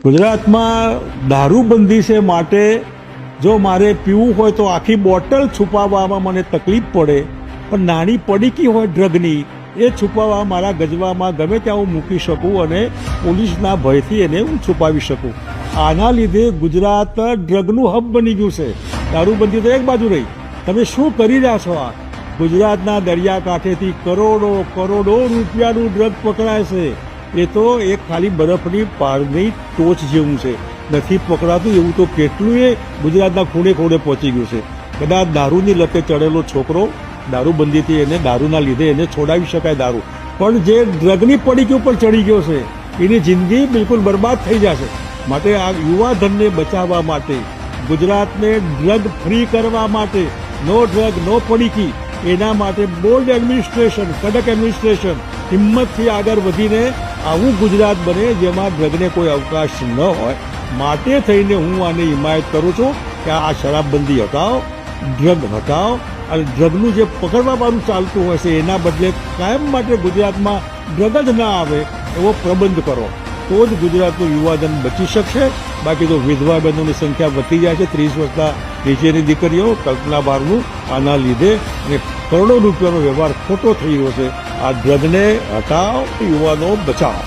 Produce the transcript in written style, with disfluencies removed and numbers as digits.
ગુજરાતમાં દારૂબંધી છે માટે જો મારે પીવું હોય તો આખી બોટલ છુપાવવામાં મને તકલીફ પડે, પણ નાની પડીકી હોય ડ્રગની એ છુપાવવા મારા ગજવામાં ગમે ત્યાં હું મૂકી શકું અને પોલીસના ભયથી એને હું છુપાવી શકું. આના લીધે ગુજરાત ડ્રગનું હબ બની ગયું છે. દારૂબંધી તો એક બાજુ રહી, તમે શું કરી રહ્યા છો? આ ગુજરાતના દરિયાકાંઠેથી કરોડો કરોડો રૂપિયાનું ડ્રગ પકડાય છે. એ તો એક ખાલી બરફની પારની ટોચ જેવું છે, નથી પકડાતું એવું તો કેટલું ગુજરાતના ખૂણે ખૂણે પહોંચી ગયું છે. કદાચ દારૂની લતે ચડેલો છોકરો દારૂબંધીથી એને દારૂના લીધે એને છોડાવી શકાય દારૂ, પણ જે ડ્રગની પડીકી ઉપર ચડી ગયો છે એની જિંદગી બિલકુલ બરબાદ થઈ જશે. માટે આ યુવાધનને બચાવવા માટે, ગુજરાતને ડ્રગ ફ્રી કરવા માટે, નો ડ્રગ નો પડીકી, એના માટે બોલ્ડ એડમિનિસ્ટ્રેશન, કડક એડમિનિસ્ટ્રેશન હિંમતથી આગળ વધીને આવું ગુજરાત બને જેમાં ડ્રગને કોઈ અવકાશ ન હોય. માટે થઈને હું આને હિમાયત કરું છું કે આ શરાબબંધી હટાવો, ડ્રગ હટાવો અને ડ્રગનું જે પકડવાનું ચાલતું હોય છે એના બદલે કાયમ માટે ગુજરાતમાં ડ્રગ જ ના આવે એવો પ્રબંધ કરો, તો જ ગુજરાતનું યુવાધન બચી શકશે. બાકી તો વિધવા બહેનોની સંખ્યા વધતી જાય છે. 30 વર્ષના નીચેની દીકરીઓ કલ્પના બહારનું આના લીધે અને કરોડો રૂપિયાનો વ્યવહાર ખોટો થઈ રહ્યો છે. આ ડ્રગને હટાવો, યુવાનો બચાવો.